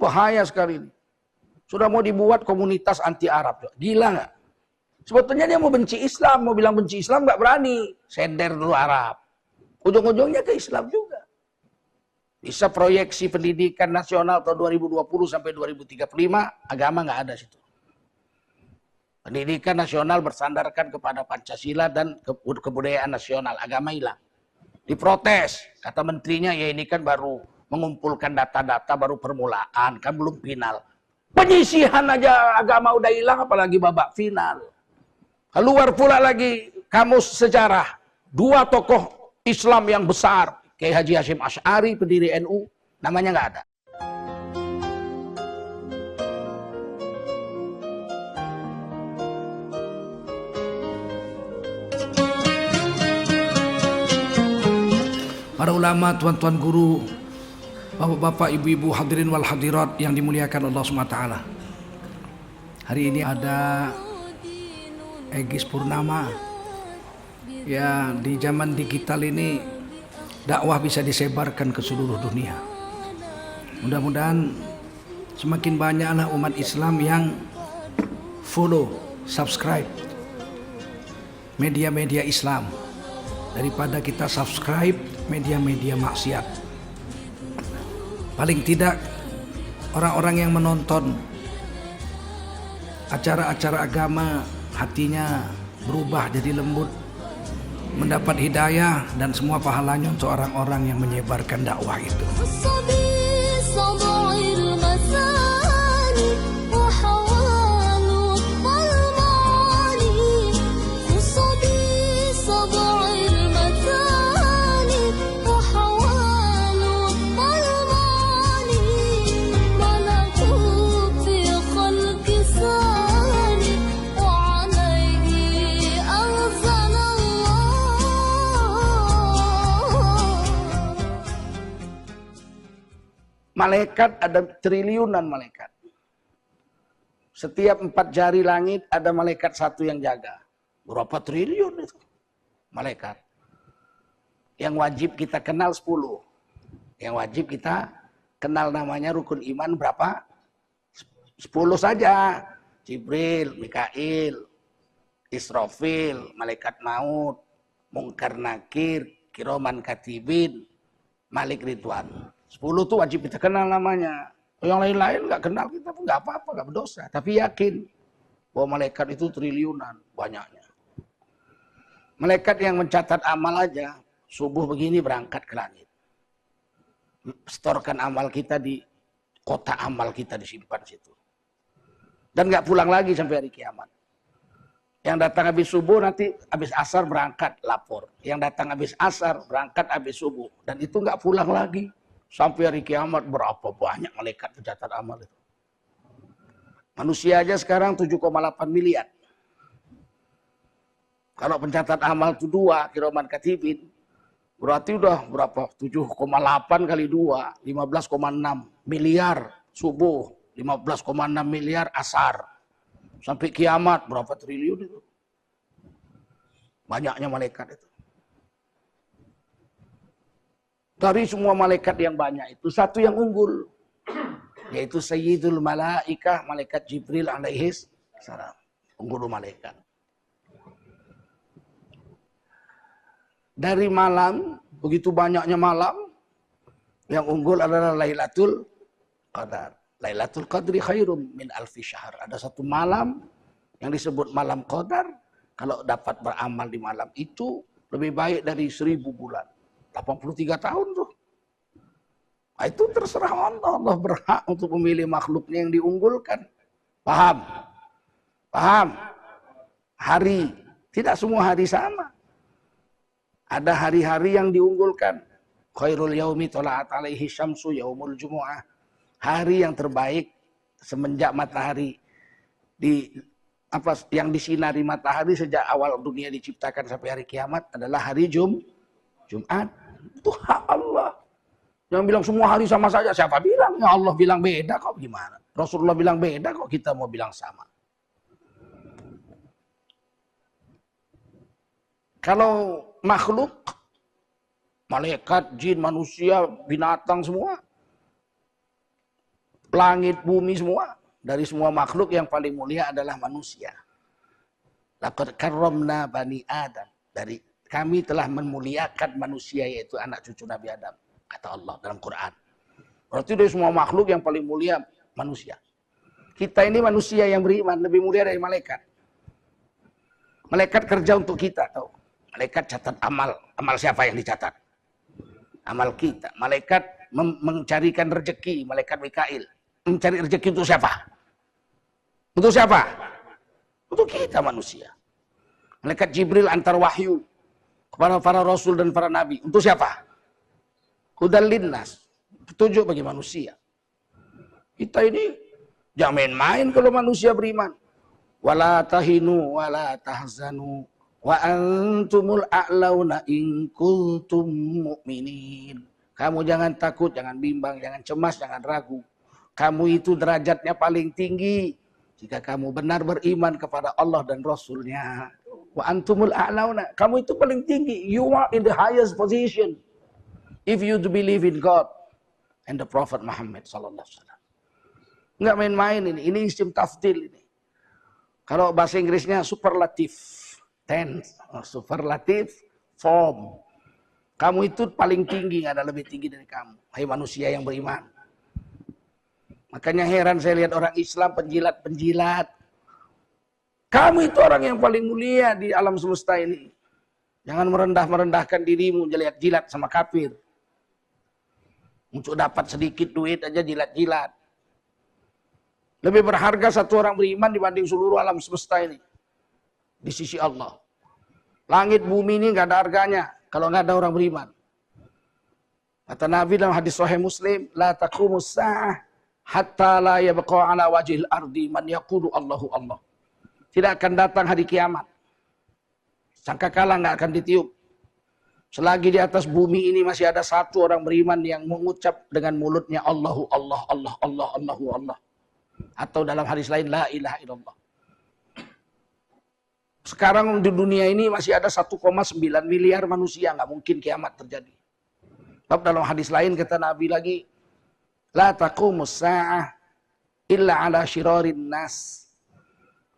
bahaya sekali ini. Sudah mau dibuat komunitas anti Arab. Gila nggak? Sebetulnya dia mau benci Islam, mau bilang benci Islam nggak berani. Sender dulu Arab. Ujung-ujungnya ke Islam juga. Bisa proyeksi pendidikan nasional tahun 2020 sampai 2035, agama nggak ada situ. Pendidikan nasional bersandarkan kepada Pancasila dan kebudayaan nasional, agama hilang. Diprotes, kata menterinya, ya ini kan baru mengumpulkan data-data, baru permulaan, kan belum final. Penyisihan aja agama udah hilang, apalagi babak final. Keluar pula lagi kamus sejarah, dua tokoh Islam yang besar, Kiai Haji Hashim Asy'ari, pendiri NU, namanya nggak ada. Para ulama, tuan-tuan guru, bapak-bapak, ibu-ibu, hadirin wal hadirat yang dimuliakan Allah SWT. Hari ini ada Egis Purnama. Ya, di zaman digital ini dakwah bisa disebarkan ke seluruh dunia. Mudah-mudahan semakin banyaklah umat Islam yang follow, subscribe media-media Islam daripada kita subscribe media-media maksiat. Paling tidak orang-orang yang menonton acara-acara agama hatinya berubah jadi lembut, mendapat hidayah dan semua pahalanya untuk orang-orang yang menyebarkan dakwah itu. Malaikat ada triliunan malaikat. Setiap 4 jari langit ada malaikat satu yang jaga. Berapa triliun itu malaikat? Yang wajib kita kenal 10. Yang wajib kita kenal namanya rukun iman berapa? 10 saja. Jibril, Mikail, Israfil, malaikat maut, Mungkar Nakir, Kiroman Katibin, Malik Ridwan. 10 itu wajib kita kenal namanya. Yang lain-lain nggak kenal kita pun nggak apa-apa, nggak berdosa. Tapi yakin bahwa malaikat itu triliunan banyaknya. Malaikat yang mencatat amal aja, subuh begini berangkat ke langit. Setorkan amal kita di kotak amal kita disimpan situ. Dan nggak pulang lagi sampai hari kiamat. Yang datang habis subuh nanti habis asar berangkat lapor. Yang datang habis asar berangkat habis subuh. Dan itu nggak pulang lagi. Sampai hari kiamat berapa banyak malaikat pencatat amal itu. Manusia aja sekarang 7,8 miliar. Kalau pencatat amal itu 2, Kiroman Katibin, berarti udah berapa? 7,8 kali 2, 15,6 miliar subuh, 15,6 miliar asar. Sampai kiamat berapa triliun itu. Banyaknya malaikat itu. Dari semua malaikat yang banyak itu, satu yang unggul. Yaitu Sayyidul Malaikah, malaikat Jibril alaihis salam. Unggul malaikat. Dari malam, begitu banyaknya malam, yang unggul adalah Lailatul Qadar. Lailatul Qadri khairum min alfi syahr. Ada satu malam yang disebut malam Qadar. Kalau dapat beramal di malam itu, lebih baik dari 1000 bulan. 83 tahun tuh. Nah, itu terserah Allah. Allah berhak untuk memilih makhluknya yang diunggulkan. Paham? Paham? Hari. Tidak semua hari sama. Ada hari-hari yang diunggulkan. Khairul yaumi tola'at alaihi syamsu yaumul jumu'ah. Hari yang terbaik semenjak matahari yang disinari matahari sejak awal dunia diciptakan sampai hari kiamat adalah hari Jumat. Itu hak Allah. Yang bilang semua hari sama saja. Siapa bilang? Ya Allah bilang beda kok, gimana? Rasulullah bilang beda kok, kita mau bilang sama. Kalau makhluk, malaikat, jin, manusia, binatang semua, Langit, bumi semua. Dari semua makhluk yang paling mulia adalah manusia. Laqad karramna bani Adam. Dari kami telah memuliakan manusia, yaitu anak cucu Nabi Adam. Kata Allah dalam Quran. Berarti dari semua makhluk yang paling mulia manusia. Kita ini manusia yang beriman lebih mulia dari malaikat. Malaikat kerja untuk kita, tahu? Malaikat catat amal. Amal siapa yang dicatat? Amal kita. Malaikat mencarikan rezeki. Malaikat Mikail. Mencari rezeki untuk siapa? Untuk siapa? Untuk kita manusia. Malaikat Jibril antar wahyu kepada para rasul dan para nabi. Untuk siapa? Hudal linnas. Petunjuk bagi manusia. Kita ini jangan main-main kalau manusia beriman. Wala tahinu wala tahzanu wa antumul a'launa in kuntum mu'minin. Kamu jangan takut, jangan bimbang, jangan cemas, jangan ragu. Kamu itu derajatnya paling tinggi jika kamu benar beriman kepada Allah dan Rasulnya. Wa antumul a'launa. Kamu itu paling tinggi. You are in the highest position if you believe in God and the Prophet Muhammad sallallahu alaihi wasallam. Enggak main-main ini. Ini isim tafdil ini. Kalau bahasa Inggrisnya superlative tense, superlative form. Kamu itu paling tinggi, nggak ada lebih tinggi dari kamu. Hai manusia yang beriman. Makanya heran saya lihat orang Islam penjilat-penjilat. Kamu itu orang yang paling mulia di alam semesta ini. Jangan merendah-merendahkan dirimu, jilat-jilat sama kafir. Untuk dapat sedikit duit aja jilat-jilat. Lebih berharga satu orang beriman dibanding seluruh alam semesta ini. Di sisi Allah. Langit bumi ini nggak ada harganya kalau nggak ada orang beriman. Kata Nabi dalam hadis Sahih Muslim, la taqumus sa'ah hatta la yabqa ala wajhil ardi man yaqulu Allahu Allah. Tidak akan datang hari kiamat. Sangkakala nggak akan ditiup. Selagi di atas bumi ini masih ada satu orang beriman yang mengucap dengan mulutnya Allahu Allah, Allah, Allah, Allahu Allah. Atau dalam hadis lain la ilaha illallah. Sekarang di dunia ini masih ada 1,9 miliar manusia, nggak mungkin kiamat terjadi. Tapi dalam hadis lain kata Nabi lagi, la taqumus sa'ah illa ala syirarin nas.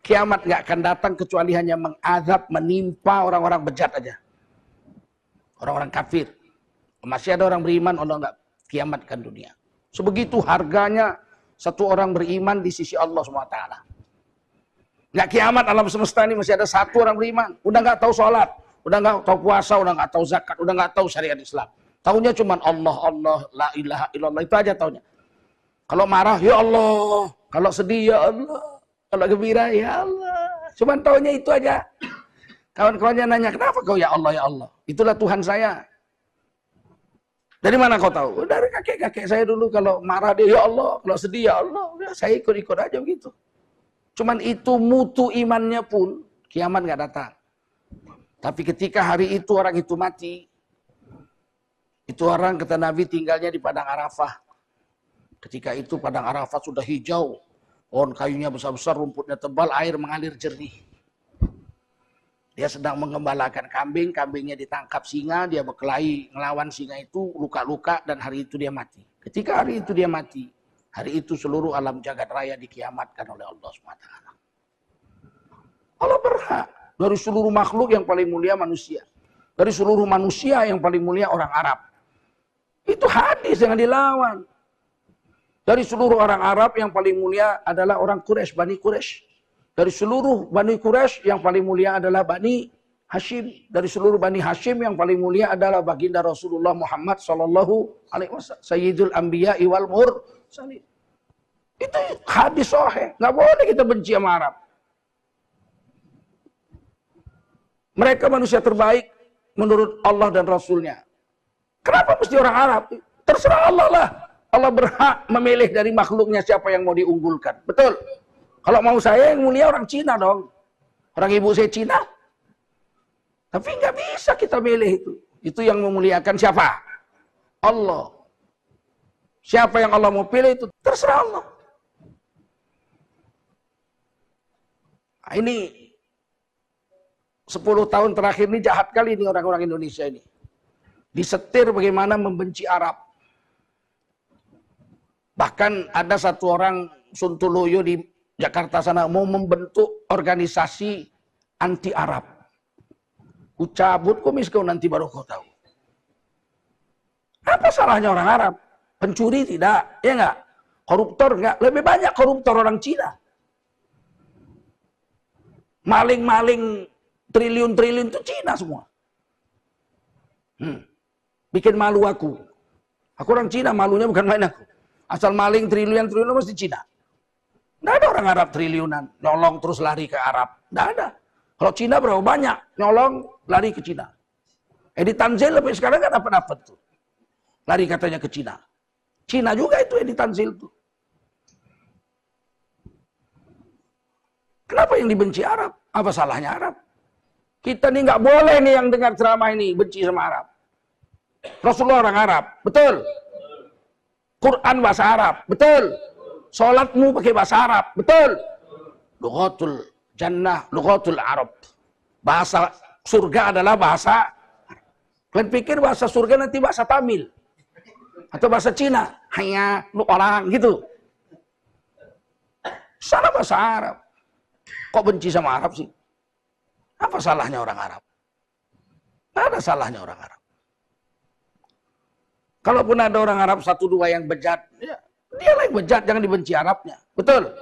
Kiamat nggak akan datang kecuali hanya mengazab, menimpa orang-orang bejat aja. Orang-orang kafir. Masih ada orang beriman, Allah nggak kiamatkan dunia. Sebegitu harganya satu orang beriman di sisi Allah SWT. Nggak kiamat alam semesta ini masih ada satu orang beriman. Udah nggak tahu sholat, udah nggak tahu puasa, udah nggak tahu zakat, udah nggak tahu syariat Islam. Taunya cuma Allah, Allah, la ilaha illallah, itu aja taunya. Kalau marah, ya Allah. Kalau sedih, ya Allah. Kalau gembira, ya Allah. Cuman taunya itu aja. Kawan-kawannya nanya, kenapa kau ya Allah, ya Allah? Itulah Tuhan saya. Dari mana kau tahu? Dari kakek-kakek saya dulu kalau marah dia, ya Allah. Kalau sedih, ya Allah. Udah, saya ikut-ikut aja begitu. Cuman itu mutu imannya pun, kiamat nggak datang. Tapi ketika hari itu orang itu mati, itu orang kata Nabi tinggalnya di Padang Arafah. Ketika itu Padang Arafah sudah hijau. Pohon kayunya besar-besar, rumputnya tebal, air mengalir jernih. Dia sedang mengembalakan kambing, kambingnya ditangkap singa, dia berkelahi ngelawan singa itu, luka-luka, dan hari itu dia mati. Ketika hari itu dia mati, hari itu seluruh alam jagat raya dikiamatkan oleh Allah SWT. Allah berhak. Dari seluruh makhluk yang paling mulia manusia. Dari seluruh manusia yang paling mulia orang Arab. Itu hadis yang dilawan. Dari seluruh orang Arab yang paling mulia adalah orang Quraisy, Bani Quraisy. Dari seluruh Bani Quraisy yang paling mulia adalah Bani Hashim. Dari seluruh Bani Hashim yang paling mulia adalah baginda Rasulullah Muhammad sallallahu alaihi wasallam, Sayyidul Anbiya wal Mursalin. Itu hadis sahih. Nggak boleh kita benci sama Arab. Mereka manusia terbaik menurut Allah dan Rasulnya. Kenapa mesti orang Arab? Terserah Allah lah. Allah berhak memilih dari makhluknya siapa yang mau diunggulkan. Betul? Kalau mau saya yang mulia orang Cina dong. Orang ibu saya Cina. Tapi nggak bisa kita milih itu. Itu yang memuliakan siapa? Allah. Siapa yang Allah mau pilih itu terserah Allah. Nah, ini 10 tahun terakhir ini jahat kali ini orang-orang Indonesia ini. Disetir bagaimana membenci Arab. Bahkan ada satu orang Suntuloyo di Jakarta sana mau membentuk organisasi anti Arab. Ku cabut kumis kau nanti baru kau tahu. Apa salahnya orang Arab? Pencuri tidak, ya enggak? Koruptor enggak? Lebih banyak koruptor orang Cina. Maling-maling triliun-triliun itu Cina semua. Bikin malu aku. Aku orang Cina, malunya bukan main aku. Asal maling triliun-triliun mesti Cina. Nggak ada orang Arab triliunan, nyolong terus lari ke Arab. Nggak ada. Kalau Cina berapa banyak, nyolong lari ke Cina. Edi Tanzil sampai sekarang nggak dapat tuh. Lari katanya ke Cina. Cina juga itu Edi Tanzil tuh. Kenapa yang dibenci Arab? Apa salahnya Arab? Kita nih nggak boleh nih yang dengar ceramah ini benci sama Arab. Rasulullah orang Arab, betul. Quran bahasa Arab, betul. Sholatmu pakai bahasa Arab, betul. Lughatul jannah, lughatul Arab. Bahasa surga adalah bahasa Arab. Kalian pikir bahasa surga nanti bahasa Tamil atau bahasa Cina? Hanya lu orang gitu. Sana bahasa Arab. Kok benci sama Arab sih? Apa salahnya orang Arab? Tidak ada salahnya orang Arab. Kalaupun ada orang Arab satu dua yang bejat, ya, dia lah yang bejat, jangan dibenci Arabnya. Betul?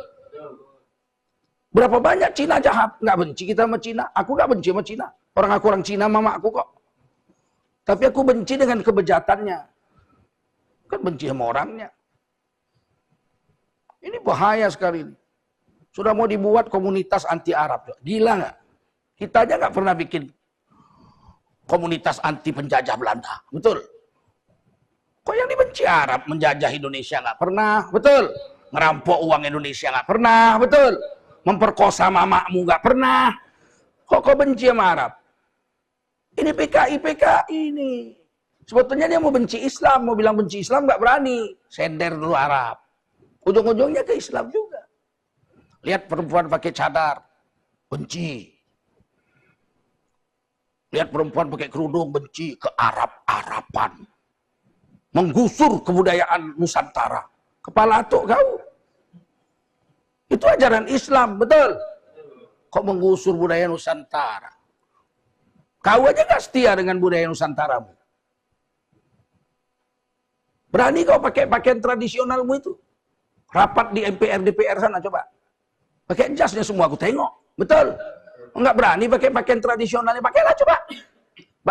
Berapa banyak Cina jahat? Nggak benci kita sama Cina. Aku nggak benci sama Cina. Aku orang Cina, mama aku kok. Tapi aku benci dengan kebejatannya. Kan benci sama orangnya. Ini bahaya sekali. Sudah mau dibuat komunitas anti Arab. Gila nggak? Kita aja nggak pernah bikin komunitas anti penjajah Belanda. Betul? Kok yang dibenci Arab menjajah Indonesia nggak pernah, betul? Ngerampok uang Indonesia nggak pernah, betul? Memperkosa mamamu nggak pernah. Kok benci sama Arab? Ini PKI ini. Sebetulnya dia mau benci Islam, mau bilang benci Islam nggak berani. Sender dulu Arab. Ujung-ujungnya ke Islam juga. Lihat perempuan pakai cadar, benci. Lihat perempuan pakai kerudung, benci ke Arab-Araban. Menggusur kebudayaan Nusantara. Kepala atuk kau. Itu ajaran Islam, betul? Kok menggusur budaya Nusantara? Kau aja gak setia dengan budaya Nusantaramu. Berani kau pakai pakaian tradisionalmu itu? Rapat di MPR, DPR sana coba. Pakai jasnya semua aku tengok. Betul? Enggak berani pakai pakaian tradisionalnya, pakailah coba.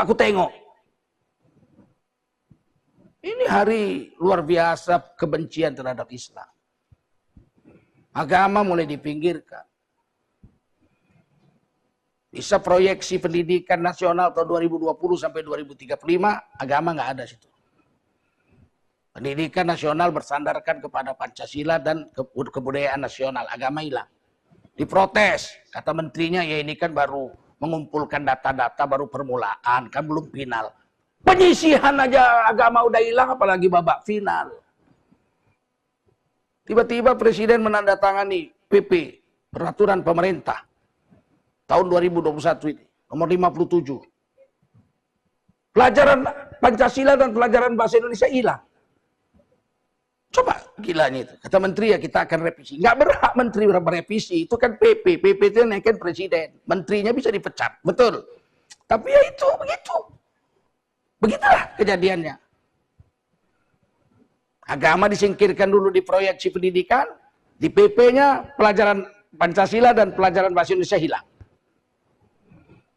Aku tengok. Ini hari luar biasa kebencian terhadap Islam. Agama mulai dipinggirkan. Bisa proyeksi pendidikan nasional tahun 2020 sampai 2035, agama nggak ada situ. Pendidikan nasional bersandarkan kepada Pancasila dan kebudayaan nasional, agama hilang. Diprotes, kata menterinya, ya ini kan baru mengumpulkan data-data, baru permulaan, kan belum final. Penyisihan aja agama udah hilang, apalagi babak final. Tiba-tiba Presiden menandatangani PP, Peraturan Pemerintah, tahun 2021 ini, nomor 57. Pelajaran Pancasila dan pelajaran bahasa Indonesia hilang. Coba gilanya itu. Kata Menteri ya kita akan revisi. Nggak berhak Menteri merevisi, itu kan PP. PP itu naikin Presiden. Menterinya bisa dipecat, betul. Tapi ya itu, begitu. Begitulah kejadiannya. Agama disingkirkan dulu di proyeksi pendidikan, di PP-nya pelajaran Pancasila dan pelajaran bahasa Indonesia hilang.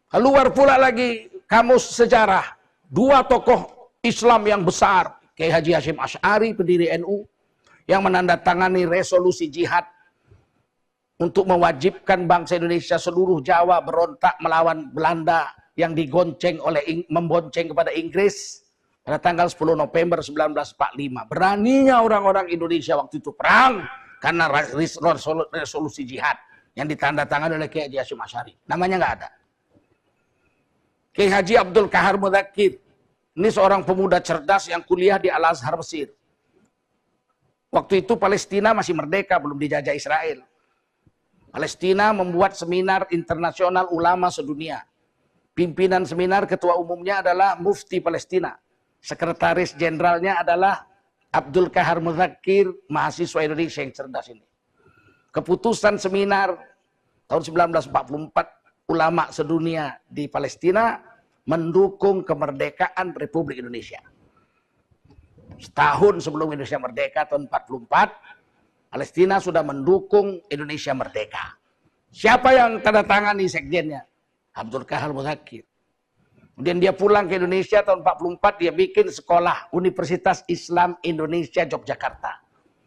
Keluar pula lagi kamus sejarah. Dua tokoh Islam yang besar, Kiai Haji Hashim Asy'ari, pendiri NU, yang menandatangani resolusi jihad untuk mewajibkan bangsa Indonesia seluruh Jawa berontak melawan Belanda yang membonceng kepada Inggris pada tanggal 10 November 1945. Beraninya orang-orang Indonesia waktu itu perang karena resolusi jihad yang ditandatangani oleh Kiai Haji Hashim Asy'ari. Namanya nggak ada. Kiai Haji Abdul Qahar Mudzakkir, ini seorang pemuda cerdas yang kuliah di Al-Azhar Mesir. Waktu itu Palestina masih merdeka, belum dijajah Israel. Palestina membuat seminar internasional ulama sedunia. Pimpinan seminar ketua umumnya adalah Mufti Palestina. Sekretaris jenderalnya adalah Abdul Kahar Muzakir, mahasiswa Indonesia yang cerdas ini. Keputusan seminar tahun 1944 ulama sedunia di Palestina mendukung kemerdekaan Republik Indonesia. Setahun sebelum Indonesia merdeka tahun 44, Palestina sudah mendukung Indonesia merdeka. Siapa yang tanda tangan di sekjennya? Abdul Kahar Muzakir. Kemudian dia pulang ke Indonesia tahun 44, dia bikin sekolah Universitas Islam Indonesia Yogyakarta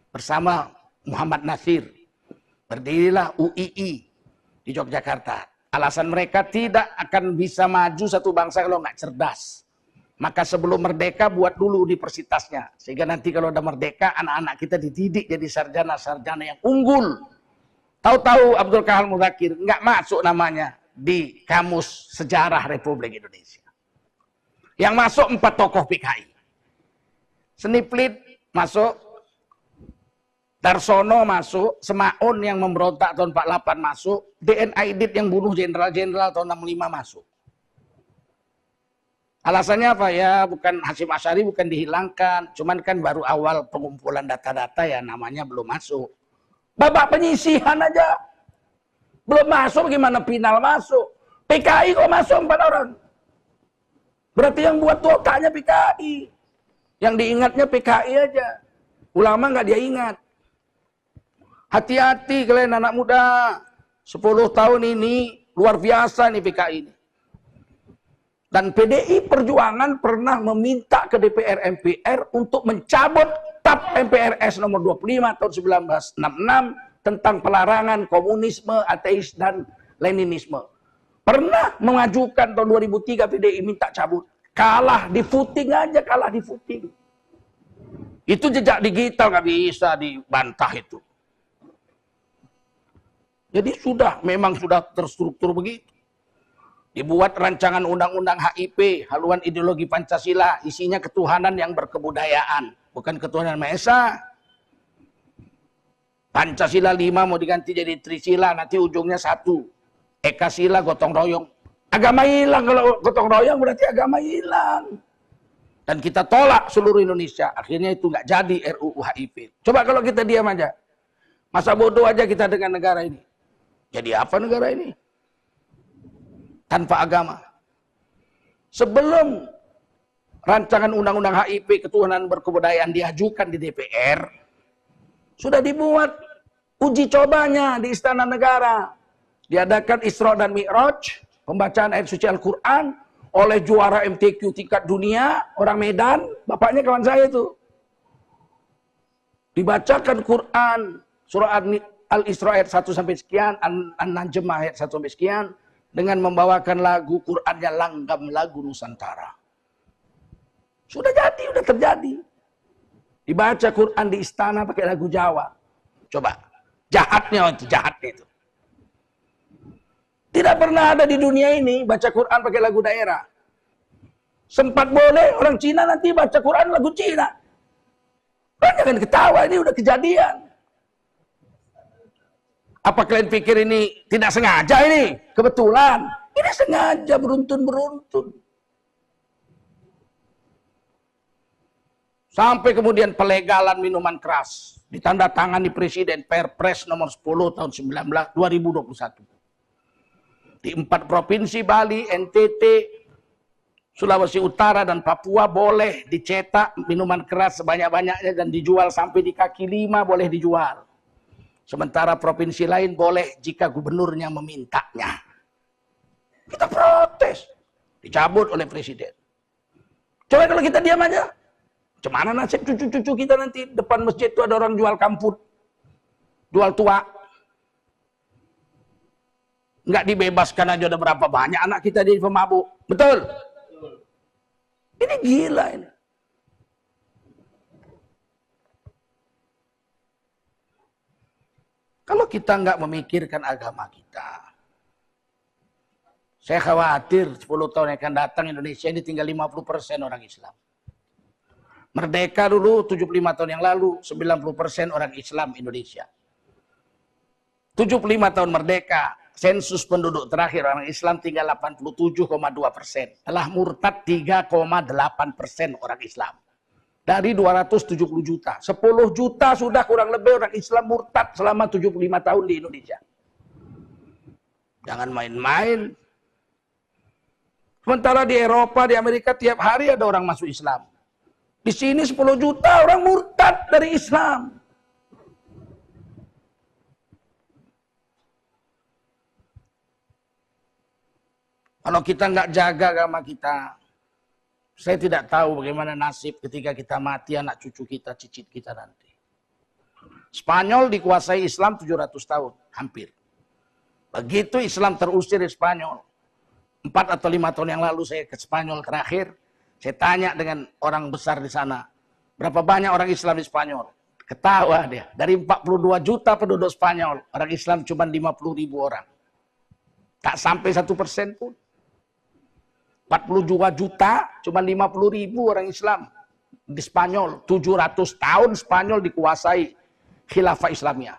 bersama Muhammad Nasir. Berdirilah UII di Yogyakarta. Alasan mereka tidak akan bisa maju satu bangsa kalau nggak cerdas. Maka sebelum merdeka buat dulu universitasnya. Sehingga nanti kalau udah merdeka anak-anak kita dididik jadi sarjana-sarjana yang unggul. Tahu-tahu Abdul Kahar Muzakir nggak masuk namanya di kamus sejarah Republik Indonesia. Yang masuk 4 tokoh PKI. Seniplit masuk, Darsono masuk, Semaun yang memberontak tahun 48 masuk, DN Aidit yang bunuh jenderal-jenderal tahun 65 masuk. Alasannya apa ya? Bukan Hasyim Asy'ari bukan dihilangkan, cuman kan baru awal pengumpulan data-data ya namanya belum masuk. Babak penyisihan aja. Belum masuk gimana final masuk? PKI kok masuk 4 orang? Berarti yang buat otaknya PKI. Yang diingatnya PKI aja. Ulama nggak dia ingat. Hati-hati kalian anak muda. 10 tahun ini luar biasa nih PKI ini. Dan PDI Perjuangan pernah meminta ke DPR MPR untuk mencabut TAP MPRS nomor 25 tahun 1966 tentang pelarangan komunisme, ateis, dan Leninisme. Pernah mengajukan tahun 2003 PDI minta cabut. Kalah di footing aja, kalah di footing. Itu jejak digital nggak bisa dibantah itu. Jadi memang sudah terstruktur begitu. Dibuat rancangan undang-undang HIP, haluan ideologi Pancasila, isinya ketuhanan yang berkebudayaan, bukan ketuhanan Maha Esa. Pancasila 5 mau diganti jadi Trisila, nanti ujungnya 1. Ekasila gotong royong. Agama hilang, kalau gotong royong berarti agama hilang. Dan kita tolak seluruh Indonesia. Akhirnya itu nggak jadi RUU HIP. Coba kalau kita diam aja. Masa bodoh aja kita dengan negara ini. Jadi apa negara ini? Tanpa agama. Sebelum rancangan undang-undang HIP ketuhanan berkebudayaan diajukan di DPR, sudah dibuat uji cobanya di Istana Negara. Diadakan Isra dan Mi'raj, pembacaan ayat suci Al-Quran oleh juara MTQ tingkat dunia, orang Medan, bapaknya kawan saya itu. Dibacakan Quran, surah Al-Isra ayat 1 sampai sekian, An-Najm ayat 1 sampai sekian, dengan membawakan lagu Qurannya langgam lagu Nusantara. Sudah jadi, sudah terjadi. Dibaca Quran di istana pakai lagu Jawa. Coba, jahatnya itu. Tidak pernah ada di dunia ini baca Quran pakai lagu daerah. Sempat boleh orang Cina nanti baca Quran lagu Cina. Kan jangan ketawa, ini udah kejadian. Apa kalian pikir ini tidak sengaja ini? Kebetulan. Ini sengaja, beruntun-beruntun. Sampai kemudian pelegalan minuman keras. Ditandatangani Presiden Perpres nomor 10 tahun 2021. Di 4 provinsi Bali, NTT, Sulawesi Utara, dan Papua boleh dicetak minuman keras sebanyak-banyaknya dan dijual sampai di kaki 5 boleh dijual. Sementara provinsi lain boleh jika gubernurnya memintanya. Kita protes. Dicabut oleh Presiden. Coba kalau kita diam aja. Gimana nasib cucu-cucu kita nanti depan masjid itu ada orang jual kamput. Jual tua. Nggak dibebaskan aja udah berapa banyak anak kita jadi pemabuk. Betul? Ini gila ini. Kalau kita nggak memikirkan agama kita, saya khawatir 10 tahun yang akan datang Indonesia ini tinggal 50% orang Islam. Merdeka dulu 75 tahun yang lalu 90% orang Islam Indonesia. 75 tahun merdeka, sensus penduduk terakhir orang Islam tinggal 87,2%. Telah murtad 3,8% orang Islam. dari 270 juta. 10 juta sudah kurang lebih orang Islam murtad selama 75 tahun di Indonesia. Jangan main-main. Sementara di Eropa, di Amerika tiap hari ada orang masuk Islam. Di sini 10 juta orang murtad dari Islam. Kalau kita nggak jaga agama kita, saya tidak tahu bagaimana nasib ketika kita mati, anak cucu kita, cicit kita nanti. Spanyol dikuasai Islam 700 tahun, hampir. Begitu Islam terusir di Spanyol, 4 atau 5 tahun yang lalu saya ke Spanyol terakhir, saya tanya dengan orang besar di sana, berapa banyak orang Islam di Spanyol? Ketawa dia, dari 42 juta penduduk Spanyol, orang Islam cuma 50.000 orang. Tak sampai 1% pun. 42 juta, cuma 50.000 orang Islam di Spanyol. 700 tahun Spanyol dikuasai khilafah Islamiyah.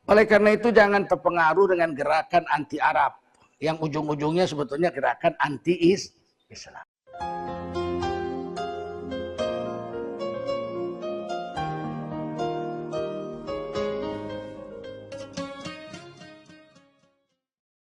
Oleh karena itu jangan terpengaruh dengan gerakan anti Arab. Yang ujung-ujungnya sebetulnya gerakan anti Islam.